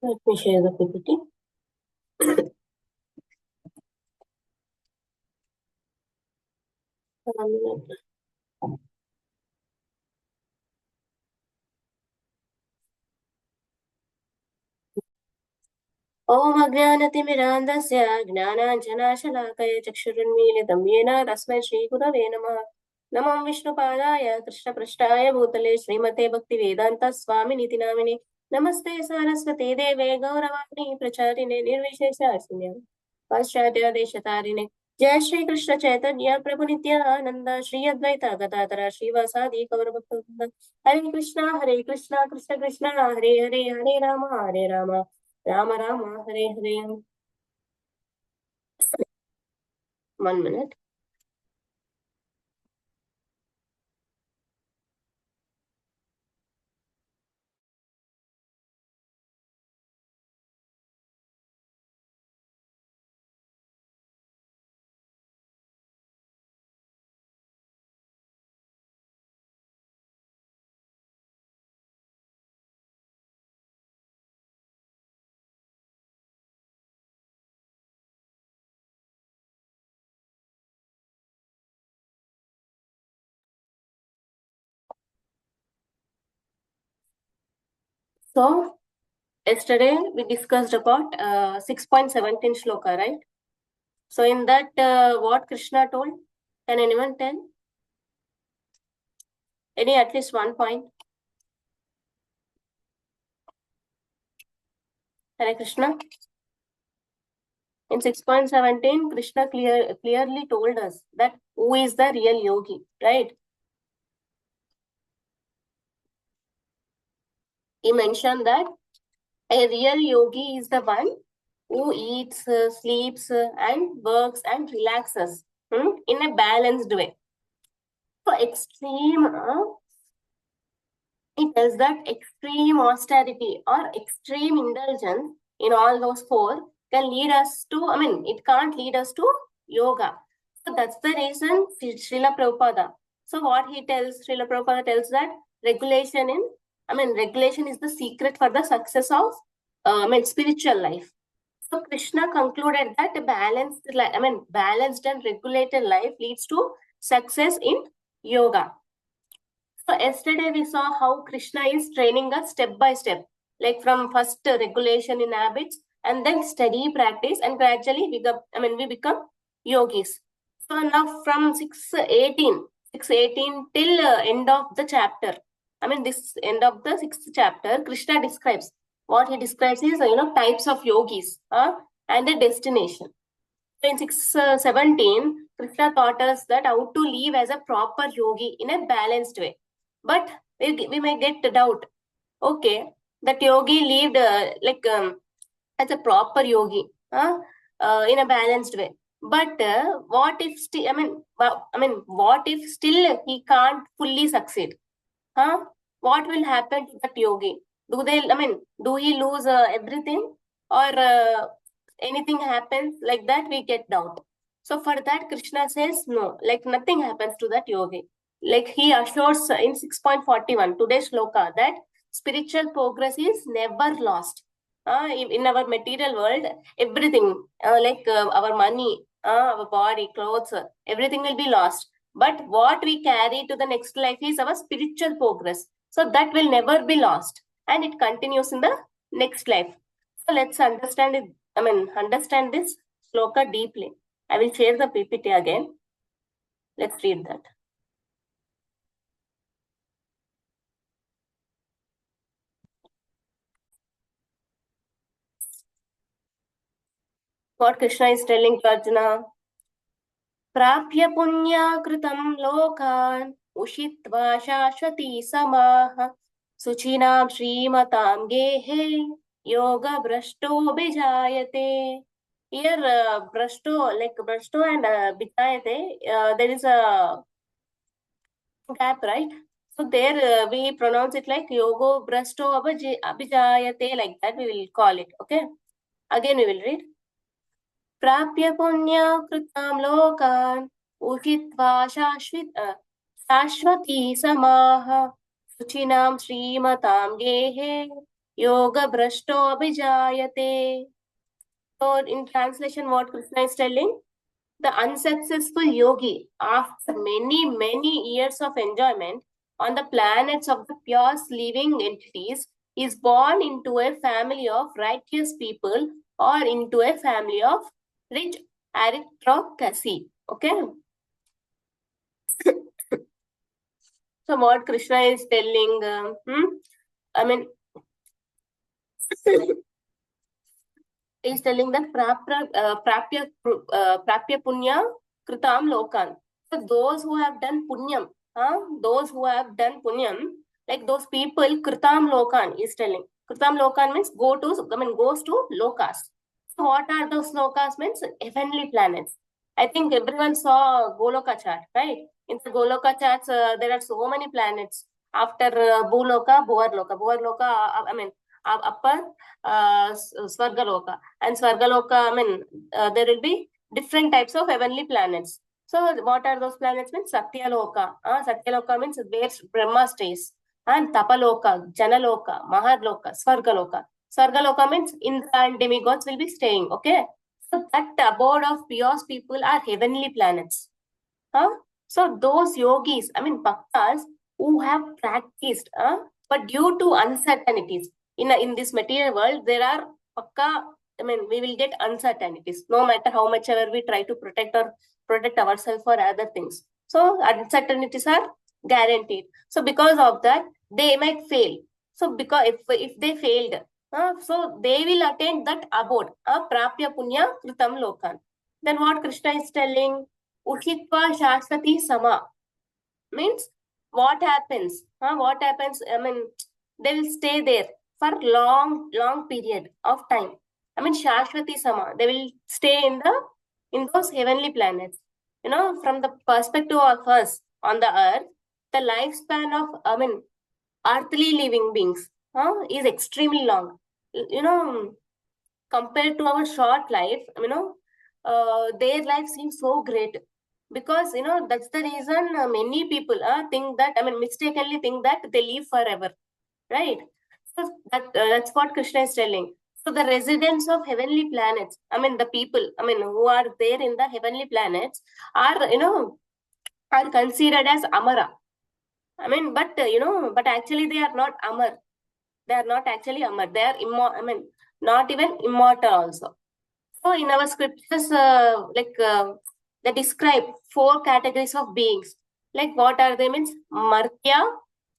Let me share the PPT. ॐ अज्ञानतिमिरान्धस्य ज्ञानाञ्जनाशलाकय चक्षुरुन्मीलितं येन तस्मै श्रीगुरवे नमः। नमो विष्णुपादाय कृष्णपृष्ठाय भूतले श्रीमते भक्तिवेदान्तस्वामिनिति नामिने। नमस्ते सारस्वते देवे गौरवाणी प्रचारिणे निर्विशेषाशून्य पाश्चात्य जय श्री कृष्ण चैतन्य प्रभु नित्यानंद श्री अद्वैत गदाधर श्रीवासादि गौरभक्तवृंद। हरे Krishna Krishna Krishna Hare Hare Hare Ram Ram Ram Hare Hare. 1 minute. So yesterday we discussed about 6.17 shloka, right? So in that, what Krishna told? Can anyone tell? Any at least one point? Hare Krishna. In 6.17, Krishna clearly told us that who is the real yogi, right? He mentioned that a real yogi is the one who eats, sleeps, and works and relaxes in a balanced way. So extreme, it tells that extreme austerity or extreme indulgence in all those four can lead us to, it can't lead us to yoga. So that's the reason Srila Prabhupada. So what he tells, Srila Prabhupada tells that regulation regulation is the secret for the success of, spiritual life. So Krishna concluded that a balanced and regulated life leads to success in yoga. So yesterday we saw how Krishna is training us step by step, like from first regulation in habits and then steady practice, and gradually we become yogis. So now from 618 till end of the chapter, this end of the 6th chapter, Krishna describes what he describes is types of yogis and the destination. So in 617, Krishna taught us that how to live as a proper yogi in a balanced way. But we may get the doubt. Okay, that yogi lived as a proper yogi in a balanced way. But what if still? What if still he can't fully succeed? Huh? What will happen to that yogi? Do he lose everything, or anything happens like that? We get doubt. So for that, Krishna says no, like nothing happens to that yogi. Like he assures in 6.41 today's shloka that spiritual progress is never lost. In our material world, everything our money, our body, clothes, everything will be lost. But what we carry to the next life is our spiritual progress. So that will never be lost, and it continues in the next life. So let's understand it. Understand this shloka deeply. I will share the PPT again. Let's read that. What Krishna is telling to Arjuna. प्राप्य पुण्याकृतं लोकान् उषित्वा शाश्वती समाः शुचीनां श्रीमतां गेहे योगभ्रष्टोऽभिजायते. Here, Brashto and Bijayate, there is a gap, right? So there we pronounce it like Yogo Brashto Abhijayate, like that we will call it. Okay. Again we will read. प्राप्य पुण्याकृतां लोकान् उषित्वा शाश्वती समाः शुचिनां श्रीमतां गेहे yoga brashto abhijayate. So in translation, what Krishna is telling, the unsuccessful yogi, after many, many years of enjoyment on the planets of the pure living entities, is born into a family of righteous people or into a family of rich aristocracy. Okay. So what Krishna is telling, I mean, is telling that prapya punya kritam lokan. So those who have done punyam, those who have done punyam, like those people, kritam lokan is telling. Kritam lokan means goes to lokas. So what are those lokas means? Heavenly planets. I think everyone saw Goloka chart, right? In the Goloka charts, there are so many planets. After Bhuloka, Bhuvarloka. Bhuvarloka, upper Svargaloka. And Svargaloka, there will be different types of heavenly planets. So what are those planets means? Satyaloka. Satyaloka means where Brahma stays. And Tapaloka, Janaloka, Maharloka, Svargaloka. Svargaloka means Indra and demigods will be staying. Okay. So that abode of pious people are heavenly planets. So those yogis, bhaktas who have practiced, but due to uncertainties in this material world, there are we will get uncertainties no matter how much ever we try to protect ourselves for other things. So uncertainties are guaranteed. So because of that, they might fail. So because if they failed, so they will attain that abode, prapya punya kritam lokan. Then what Krishna is telling? Ushitva Shashvati Sama means what happens? What happens? They will stay there for long period of time. Shashvati Sama. They will stay in those heavenly planets. From the perspective of us on the earth, the lifespan of earthly living beings is extremely long. Compared to our short life, their life seems so great, because that's the reason many people think that, mistakenly think that they live forever, right? So that's what Krishna is telling. So the residents of heavenly planets, the people, who are there in the heavenly planets, are are considered as amara. But actually they are not amar. They are not actually amar. They are not even immortal also. So in our scriptures, they describe 4 categories of beings. Like what are they means? Martya,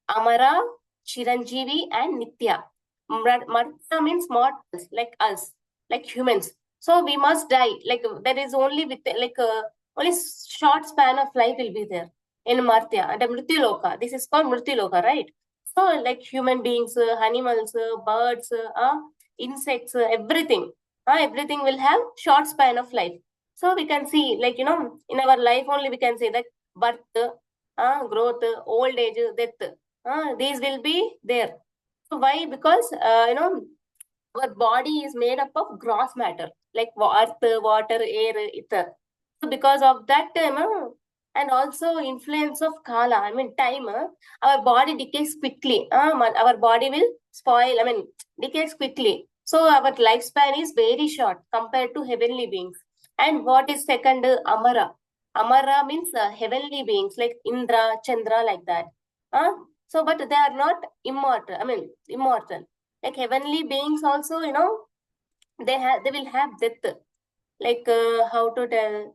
Amara, Chiranjeevi, and Nitya. Martya means mortals, like us, like humans. So we must die. Like there is only only short span of life will be there in Martya and Mrityu This is called Mrityu right? So like human beings, animals, birds, insects, everything everything will have short span of life. So we can see, in our life only we can say that birth, growth, old age, death. These will be there. So why? Because our body is made up of gross matter, like earth, water, air, ether. So because of that, and also influence of kala, time, our body decays quickly. Our body will spoil, decays quickly. So our lifespan is very short compared to heavenly beings. And what is second? Amara. Amara means heavenly beings like Indra, Chandra, like that. So, but they are not immortal. Immortal. Like heavenly beings also, they will have death. Like how to tell?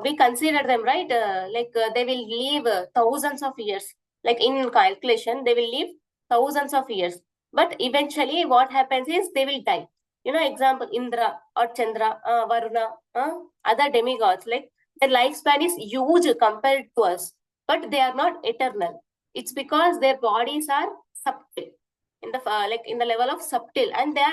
We consider them, right? They will live thousands of years. Like in calculation, they will live thousands of years. But eventually, what happens is they will die. Example, Indra or Chandra, Varuna, other demigods, like their lifespan is huge compared to us, but they are not eternal. It's because their bodies are subtle, in the level of subtle, and they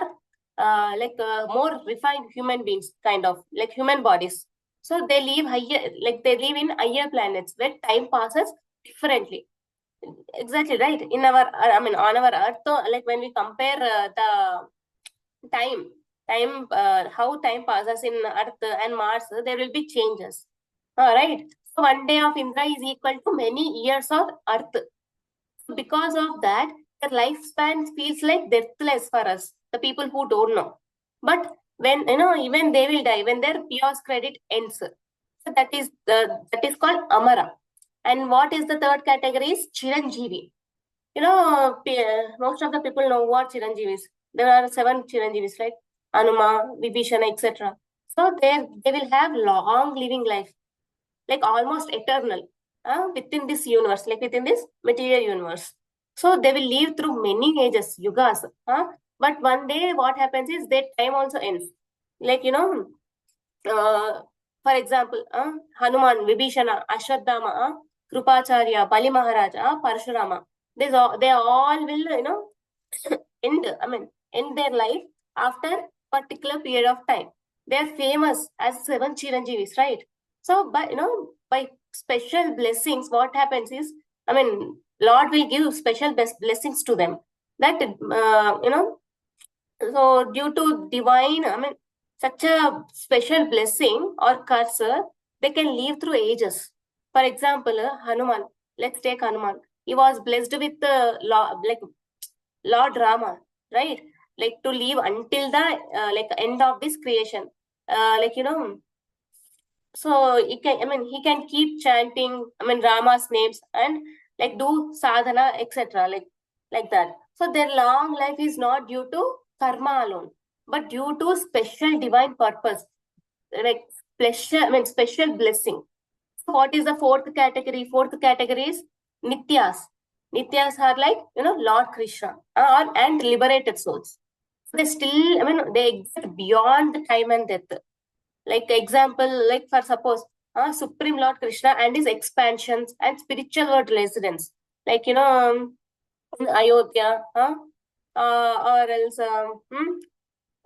are more refined human beings, kind of like human bodies. So they live higher, like they live in higher planets where time passes differently. Exactly right. In our, on our Earth, like when we compare the time, how time passes in Earth and Mars, there will be changes. Right. So one day of Indra is equal to many years of Earth. Because of that, their lifespan feels like deathless for us, the people who don't know. But when even they will die when their POS credit ends. So that is called Amara. And what is the third category is Chiranjeevi. Most of the people know what Chiranjeevi is. There are 7 Chiranjeevis, right? Anuma, Vibhishana, etc. So they will have long living life, like almost eternal, within this universe, like within this material universe. So they will live through many ages, yugas. But one day, what happens is their time also ends. Like uh, for example, Hanuman, Vibhishana, Ashwadhama, Krupacharya, Bali Maharaja, Parashurama. They all will, end. I mean, end their life after particular period of time. They are famous as 7 Chiranjeevis, right? So, by special blessings, what happens is, I mean, Lord will give special blessings to them. That so due to divine, I mean, such a special blessing or curse, they can live through ages. For example, Hanuman. Let's take Hanuman. He was blessed with like Lord Rama, right? Like to live until the like end of this creation. Like so he can keep chanting, I mean, Rama's names and like do sadhana, etc. Like that. So their long life is not due to karma alone, but due to special divine purpose, like special blessing. So what is the fourth category? Fourth category is Nityas. Nityas are like, Lord Krishna and liberated souls. They still, they exist beyond the time and death. Like example, like for suppose, Supreme Lord Krishna and his expansions and spiritual world residents. Like, in Ayodhya, or else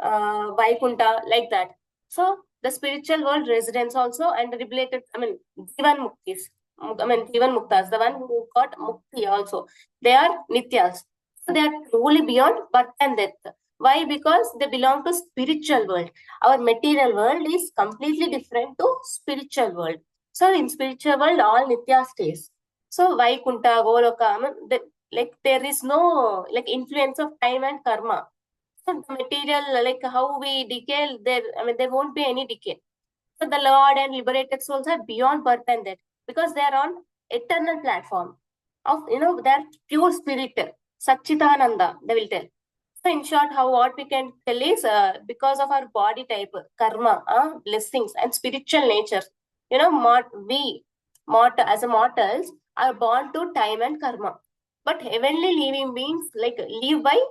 Vaikunta, like that. So the spiritual world residents also and related, Jivan Muktis. Jivan Muktas, the one who got Mukti also. They are Nityas. So they are truly beyond birth and death. Why? Because they belong to spiritual world. Our material world is completely different to spiritual world. So in spiritual world, all Nitya stays. So Vaikunta, Goloka, like there is no like influence of time and karma. So the material, like how we decay, there won't be any decay. So the Lord and liberated souls are beyond birth and death because they are on eternal platform of, they are pure spirit, Satchitananda, they will tell. So in short, what we can tell is because of our body type, karma, blessings and spiritual nature, we, as a mortals, are born to time and karma. But heavenly living beings like live by,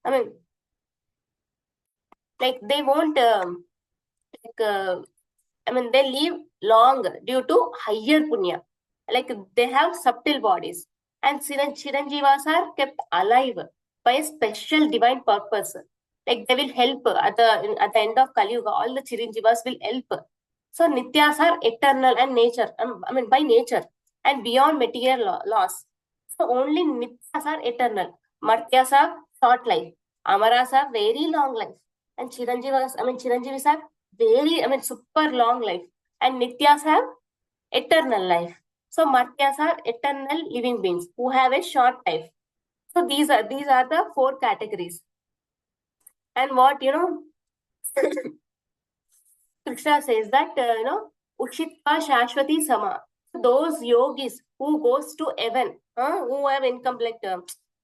I mean, like they won't, they live long due to higher punya. Like they have subtle bodies. And Chiranjeevas are kept alive by a special divine purpose. Like they will help at the end of Kali Yuga, all the Chiranjeevas will help. So Nityas are eternal and nature, by nature and beyond material loss. So only Nityas are eternal. Martyas are short life. Amaras are very long life. And Chiranjeevis are super long life. And Nityas have eternal life. So Martyas are eternal living beings who have a short life. So these are the 4 categories. And what Krishna says that Ushitva Shashwati Sama. Those yogis who goes to heaven, who have incomplete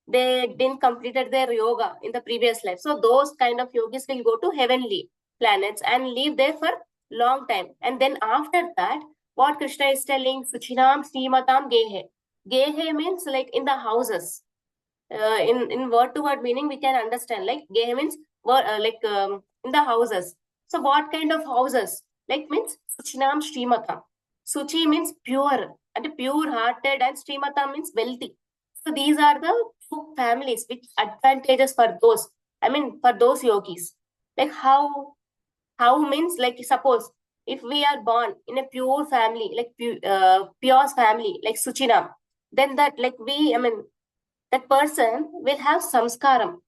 they didn't completed their yoga in the previous life. So those kind of yogis will go to heavenly planets and live there for long time. And then after that, what Krishna is telling, Suchinam Srimatam Gehe. Gehe means like in the houses. In word to word meaning, we can understand. Like Gehe means in the houses. So what kind of houses? Like means Suchinam Srimatam. Suchi means pure and pure hearted, and Srimatam means wealthy. So these are the 2 families which advantages for those. For those yogis. Like how means, like suppose if we are born in a pure family, like pure family, like Suchinam, then that like that person will have samskaram,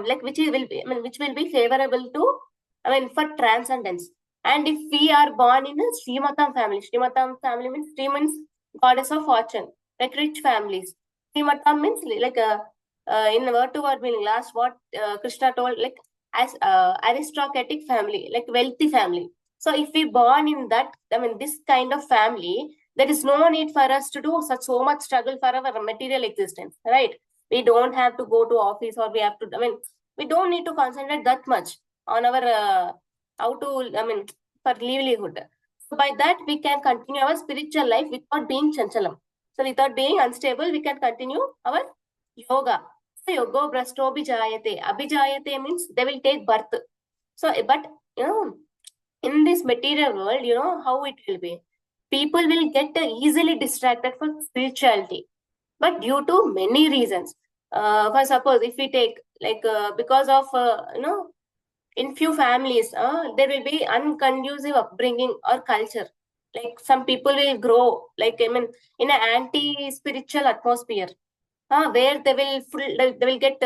like which will be favorable to, for transcendence. And if we are born in a Srimatam family means Sri means goddess of fortune, like rich families. Srimatam means like a in word to word meaning, last what Krishna told, like as aristocratic family, like wealthy family. So if we born in that, I mean, this kind of family, there is no need for us to do such so much struggle for our material existence, right? We don't have to go to office, or we have to, I mean, we don't need to concentrate that much on our how to, I mean, for livelihood. So by that, we can continue our spiritual life without being chanchalam. So without being unstable, we can continue our yoga. So yoga brasto abhijayate. Abhijayate means they will take birth. So, but you know, in this material world, you know how it will be. People will get easily distracted from spirituality, but due to many reasons. For suppose if we take like because of in few families, there will be unconducive upbringing or culture. Like some people will grow, like I mean, in an anti-spiritual atmosphere, where they will get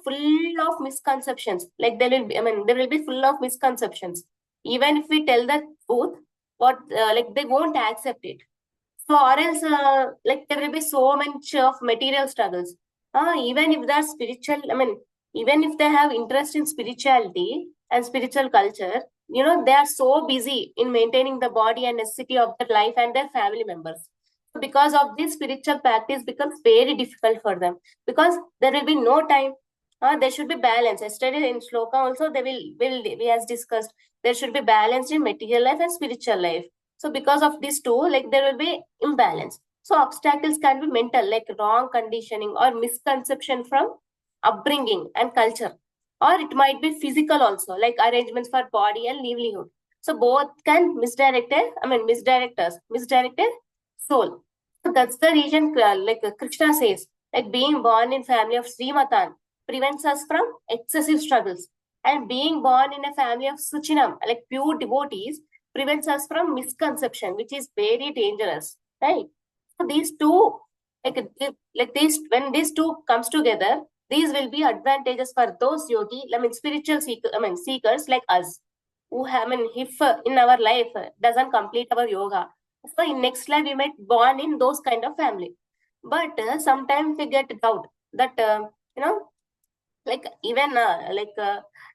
full of misconceptions. Like they will be, I mean, they will be full of misconceptions. Even if we tell the truth, what like they won't accept it. So or else, like there will be so much of material struggles. Even if they're spiritual, I mean, even if they have interest in spirituality and spiritual culture, you know, they are so busy in maintaining the body and necessity of their life and their family members. Because of this, spiritual practice becomes very difficult for them because there will be no time. There should be balance. Yesterday in Shloka also, they will we has discussed there should be balance in material life and spiritual life. So because of these two, like there will be imbalance. So obstacles can be mental, like wrong conditioning or misconception from upbringing and culture, or it might be physical also, like arrangements for body and livelihood. So both can misdirect us, misdirected soul. So that's the reason, like Krishna says, like being born in family of Srimatan prevents us from excessive struggles, and being born in a family of Suchinam, like pure devotees, prevents us from misconception, which is very dangerous, right? So these two, like these, when these two comes together, these will be advantages for those yogi, I mean, spiritual seekers like us, who have, I mean, if in our life doesn't complete our yoga, so in next life we might born in those kind of family. But sometimes we get doubt that you know, like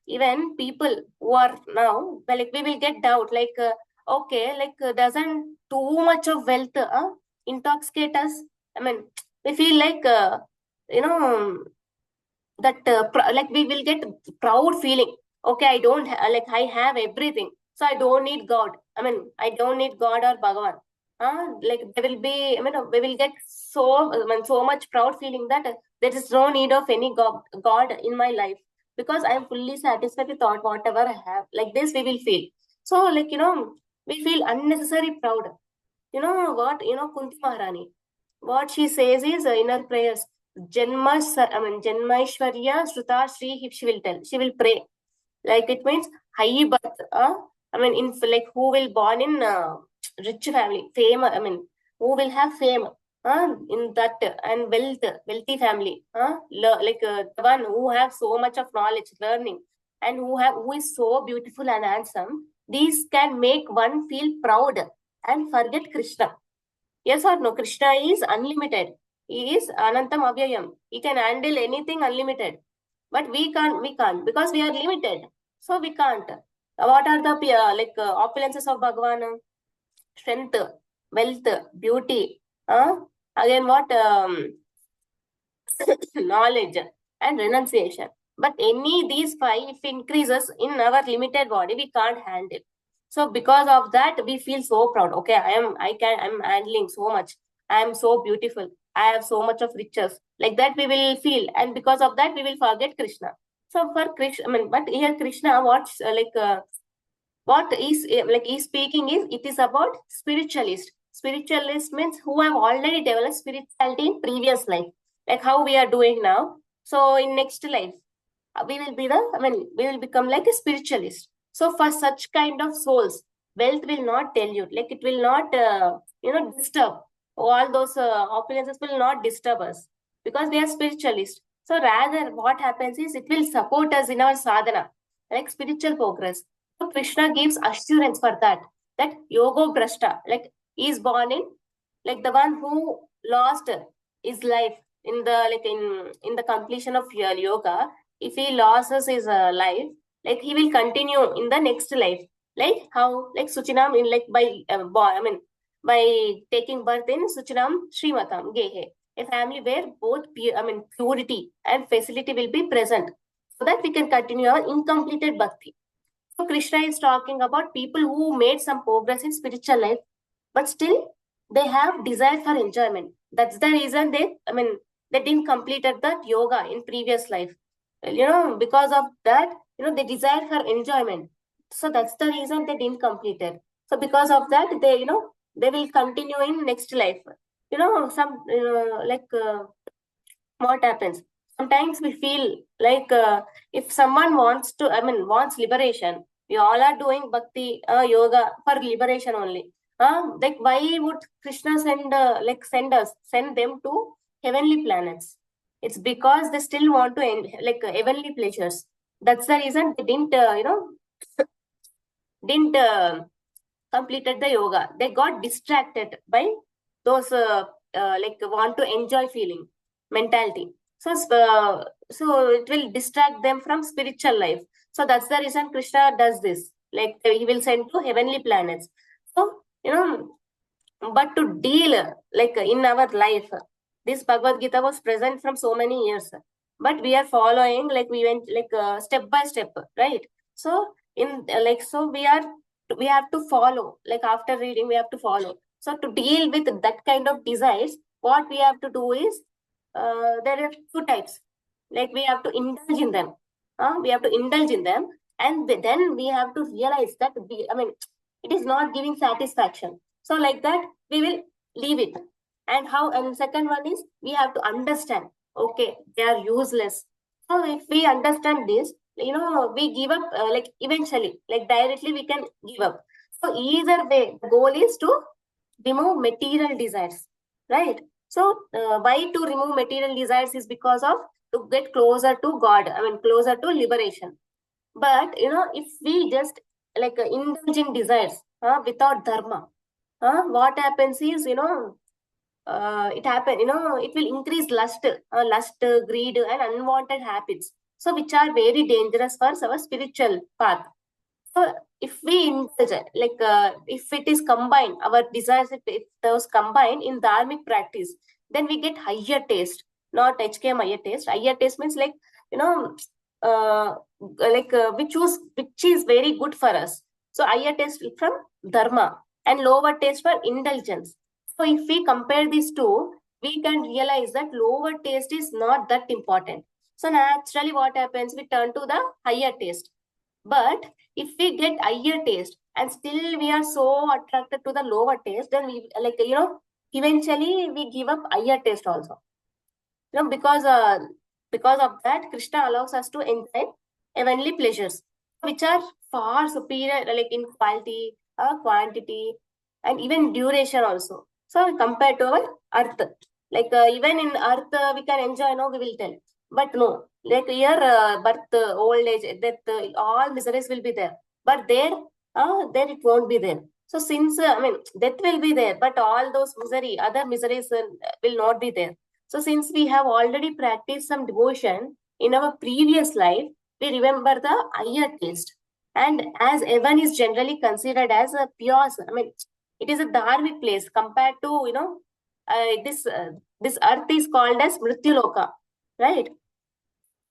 even people who are now, like we will get doubt like okay, like doesn't too much of wealth intoxicate us? I mean, we feel like you know that like we will get proud feeling. Okay, I don't like I have everything, so I don't need God. I mean, I don't need God or Bhagavan. Like there will be, I mean, we will get so, I mean, so much proud feeling that there is no need of any God in my life, because I am fully satisfied with whatever I have. Like this we will feel. So like, you know, we feel unnecessary proud. You know what, you know, Kunti Maharani, what she says is in her prayers, Janmaishwarya Shruta Shri, she will tell, she will pray. Like it means high birth. I mean, in like who will born in rich family, fame. I mean, who will have fame. In that and wealthy family. Like the one who have so much of knowledge, learning, and who is so beautiful and handsome. These can make one feel proud and forget Krishna. Yes or no? Krishna is unlimited. He is Anantam Avyayam. He can handle anything unlimited. But we can't because we are limited. So we can't. What are the opulences of Bhagavan? Strength, wealth, beauty. Again, what? Knowledge and renunciation. But any these five, if increases in our limited body, we can't handle. So because of that, we feel so proud. Okay, I'm handling so much. I am so beautiful. I have so much of riches. Like that we will feel. And because of that, we will forget Krishna. So for Krishna, I mean, but here Krishna, what is like he's speaking is, it is about spiritualist. Spiritualist means who have already developed spirituality in previous life, like how we are doing now. So in next life, we will be the, I mean, we will become like a spiritualist. So for such kind of souls, wealth will not tell you, like it will not disturb. All those opulences will not disturb us because we are spiritualist. So rather what happens is, it will support us in our sadhana, like spiritual progress. So Krishna gives assurance for that, that yoga brashta, like he is born in, like the one who lost his life in the like in the completion of your yoga, if he loses his life, like he will continue in the next life. Like how, like Suchinam in like by by taking birth in Suchinam Srimatam Gehe, a family where both purity and facility will be present, so that we can continue our incompleted bhakti. So Krishna is talking about people who made some progress in spiritual life, but still they have desire for enjoyment. That's the reason they didn't completed that yoga in previous life. Because of that, they desire for enjoyment. So that's the reason they didn't complete it. So because of that, they will continue in next life. Some what happens? Sometimes we feel like if someone wants liberation, we all are doing bhakti yoga for liberation only. Like why would Krishna send them to heavenly planets? It's because they still want to heavenly pleasures. That's the reason they didn't completed the yoga. They got distracted by those want to enjoy feeling mentality. So it will distract them from spiritual life. So that's the reason Krishna does this. Like he will send to heavenly planets. So but to deal in our life, this Bhagavad Gita was present from so many years, but we are following like we went step by step, right? So in so we have to follow, like after reading we have to follow. So to deal with that kind of desires, what we have to do is there are two types. Like we have to indulge in them. We have to indulge in them, and then we have to realize that it is not giving satisfaction. So like that, we will leave it. And second one is we have to understand. Okay, they are useless. So if we understand this, we give up eventually, like directly we can give up. So either way, the goal is to remove material desires, right? So why to remove material desires is because of to get closer to God. Closer to liberation. But if we just indulge in desires without dharma, what happens is it will increase lust, greed, and unwanted habits. So which are very dangerous for our spiritual path. So if we indulge, if it is combined, our desires, if those combined in dharmic practice, then we get higher taste, not HKM higher taste. Higher taste means you know, which is very good for us. So higher taste from dharma and lower taste for indulgence. So if we compare these two, we can realize that lower taste is not that important. So naturally what happens? We turn to the higher taste. But if we get higher taste and still we are so attracted to the lower taste, then we eventually we give up higher taste also. Because of that, Krishna allows us to enjoy heavenly pleasures, which are far superior, like in quality, quantity, and even duration also. So compared to our earth, even in earth we can enjoy. No, we will tell, but no, like here birth, old age, death, all miseries will be there. But there it won't be there. So since death will be there, but all those other miseries will not be there. So since we have already practiced some devotion in our previous life, we remember the higher taste. And as heaven is generally considered as a pure, it is a dharmic place compared to, this earth is called as Mrityuloka, right?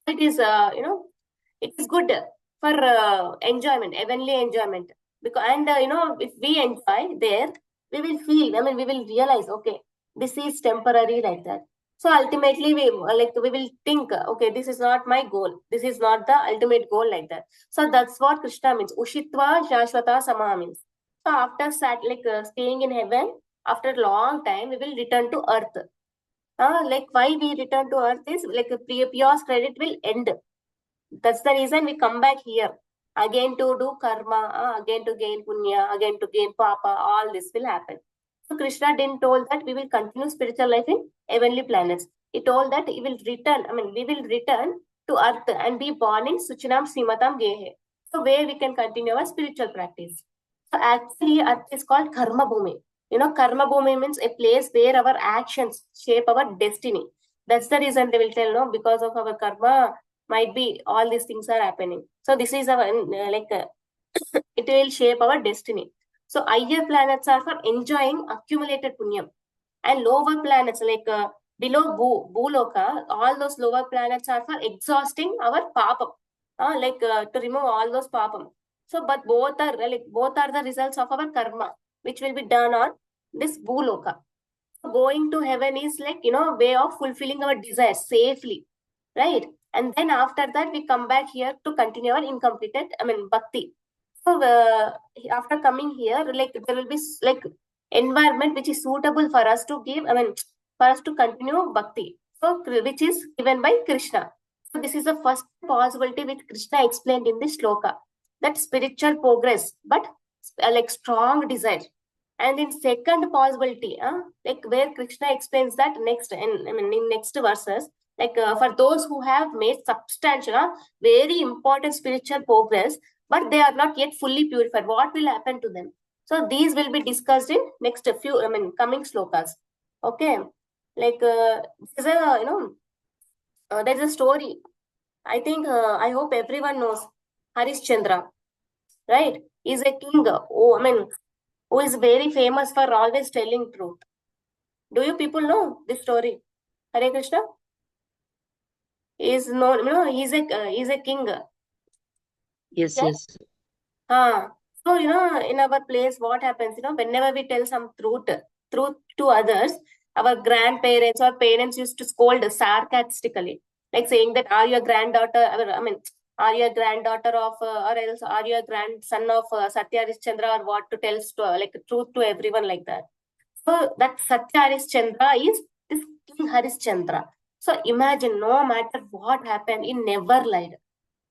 It is, it is good for enjoyment, heavenly enjoyment. If we enjoy there, we will feel, we will realize, okay, this is temporary like that. So ultimately, we will think, okay, this is not my goal. This is not the ultimate goal like that. So that's what Krishna means. Ushitva Shashvata Sama means. So after staying in heaven, after a long time, we will return to earth. Like why we return to earth is like a pure credit will end. That's the reason we come back here again to do karma, again to gain punya, again to gain papa. All this will happen. So Krishna didn't told that we will continue spiritual life in heavenly planets. He told that he will return. We will return to earth and be born in Suchinam Srimatam Gehe. So where we can continue our spiritual practice. So actually, earth is called Karma Bhumi. Karma Bhumi means a place where our actions shape our destiny. That's the reason they will tell, no, because of our karma, might be all these things are happening. So this is our it will shape our destiny. So higher planets are for enjoying accumulated punyam, and lower planets below Bhuloka, all those lower planets are for exhausting our papam, to remove all those papam. So, but both are the results of our karma, which will be done on this Bhuloka. So going to heaven is way of fulfilling our desires safely, right? And then after that, we come back here to continue our incompleted, bhakti. So after coming here, there will be environment which is suitable for us to give, for us to continue bhakti. So which is given by Krishna. So this is the first possibility which Krishna explained in this shloka, that spiritual progress, but strong desire. And in second possibility, where Krishna explains that next, in next verses, for those who have made substantial, very important spiritual progress, but they are not yet fully purified, what will happen to them? So these will be discussed in next few, coming slokas. Okay, there's a there's a story. I think I hope everyone knows Harishchandra, right? He's a king. Who is very famous for always telling truth. Do you people know this story? Hare Krishna? Is no, he's a king. Yes, Yeah. yes. So, in our place, what happens, whenever we tell some truth to others, our grandparents or parents used to scold sarcastically, like saying that, are you a granddaughter, are you a granddaughter of, or else are you a grandson of Satya Harishchandra, or what, to tell truth to everyone like that. So that Satya Harishchandra is this King Harishchandra. So imagine, no matter what happened, he never lied.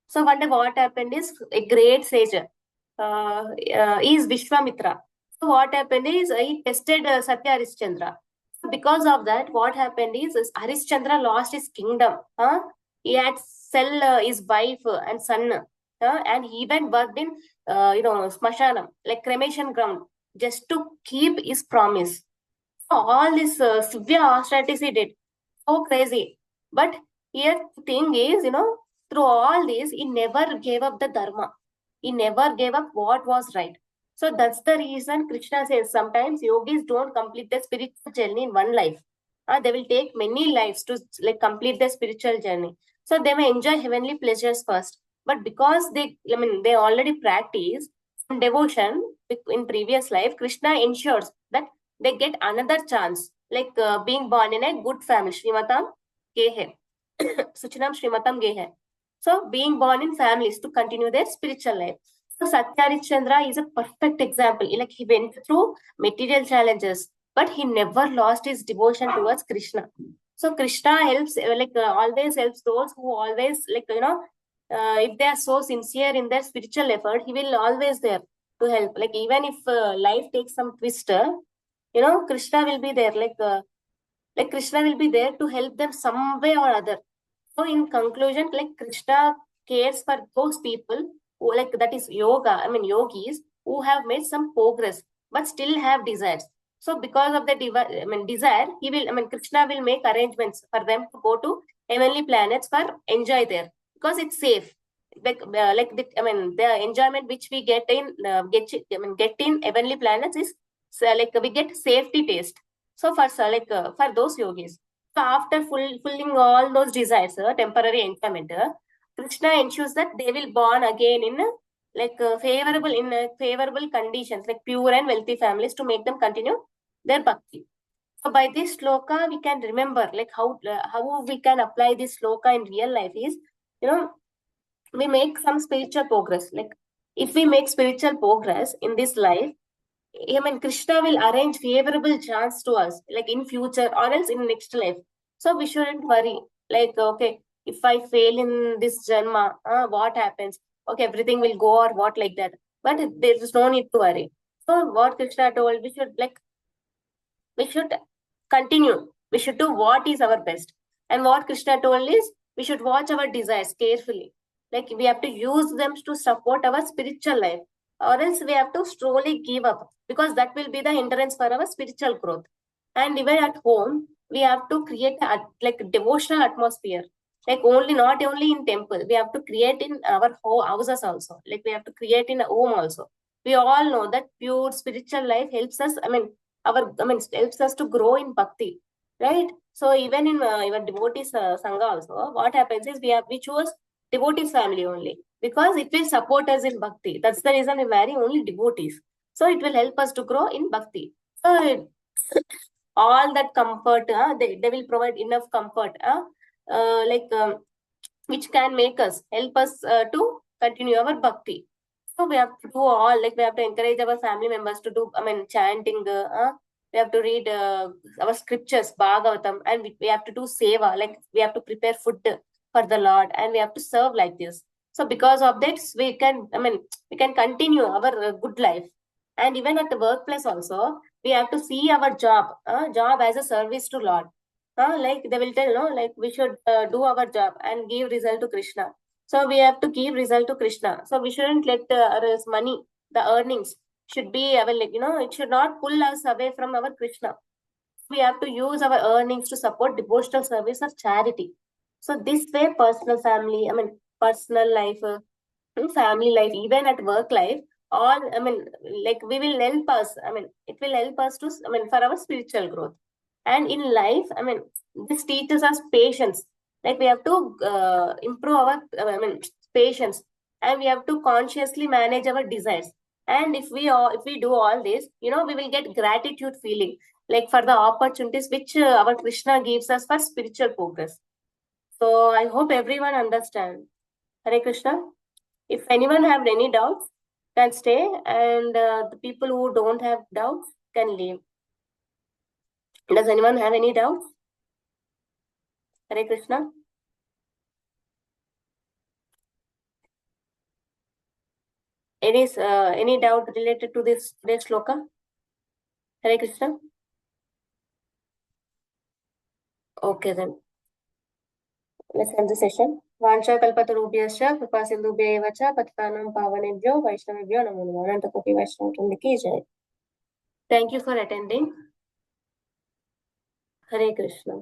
So one day what happened is, a great sage is Vishwamitra. So what happened is, he tested Satya Harishchandra. Because of that, what happened is Harishchandra lost his kingdom. He had sell his wife and son, and he even worked in smashanam, like cremation ground, just to keep his promise. So all this severe austerities he did, so crazy. But here the thing is, through all this, he never gave up the dharma. He never gave up what was right. So that's the reason Krishna says sometimes yogis don't complete the spiritual journey in one life. They will take many lives to complete their spiritual journey. So they may enjoy heavenly pleasures first. But because they already practice some devotion in previous life, Krishna ensures that they get another chance, being born in a good family. Srimatam Ge hai. Suchinam Srimatam Ge hai. So being born in families to continue their spiritual life. So Satya Harishchandra is a perfect example. He went through material challenges, but he never lost his devotion towards Krishna. So Krishna helps, always helps those who always, if they are so sincere in their spiritual effort, he will always there to help. Even if life takes some twist, Krishna will be there. Krishna will be there to help them some way or other. So in conclusion, Krishna cares for those people who, that is yogis who have made some progress but still have desires. So because of the desire, Krishna will make arrangements for them to go to heavenly planets for enjoy there, because it's safe. The enjoyment which we get in get in heavenly planets is we get safety taste. So for those yogis. So after fulfilling all those desires, temporary enjoyment, Krishna ensures that they will born again in favorable conditions, like pure and wealthy families, to make them continue their bhakti. So by this sloka, we can remember how we can apply this sloka in real life is, we make some spiritual progress. If we make spiritual progress in this life, Krishna will arrange favorable chance to us, in future or else in next life. So we shouldn't worry. Okay, if I fail in this janma, what happens? Okay, everything will go or what, like that. But there is no need to worry. So what Krishna told, we should continue. We should do what is our best. And what Krishna told is, we should watch our desires carefully. We have to use them to support our spiritual life, or else we have to slowly give up, because that will be the hindrance for our spiritual growth. And even at home, we have to create a like devotional atmosphere. Like not only in temple, we have to create in our houses also. Like we have to create in a home also. We all know that pure spiritual life helps us. Helps us to grow in bhakti, right? So even in even devotees sangha also, what happens is we choose devotees family only because it will support us in bhakti. That's the reason we marry only devotees. So it will help us to grow in bhakti. So all that comfort, they will provide enough comfort, like which can make us help us to continue our bhakti. So we have to do all, like we have to encourage our family members to do, chanting. We have to read our scriptures, Bhagavatam, and we have to do seva, like we have to prepare food for the Lord, and we have to serve like this. So because of this, we can continue our good life. And even at the workplace also, we have to see our job as a service to Lord. Like they will tell, no, like we should do our job and give result to Krishna. So we have to give result to Krishna. So we shouldn't let our money, the earnings should be it should not pull us away from our Krishna. We have to use our earnings to support devotional service or charity. So this way, personal life, family life, even at work life, all like we will help us. It will help us to for our spiritual growth. And in life, this teaches us patience. Like we have to improve our patience, and we have to consciously manage our desires. And if we do all this, we will get gratitude feeling, like for the opportunities which our Krishna gives us for spiritual progress. So I hope everyone understand. Hare Krishna. If anyone have any doubts, can stay, and the people who don't have doubts can leave. Does anyone have any doubts? Hare Krishna. Any doubt related to this shloka? Hare Krishna. Okay then. Let's end the session. Vansha kalpatarubhyascha kripa sindhubhya eva cha patitanam pavanebhyo vaishnavebhyo namo namo. Anantakoటి Vaishnava ki jai. Thank you for attending. Hare Krishna.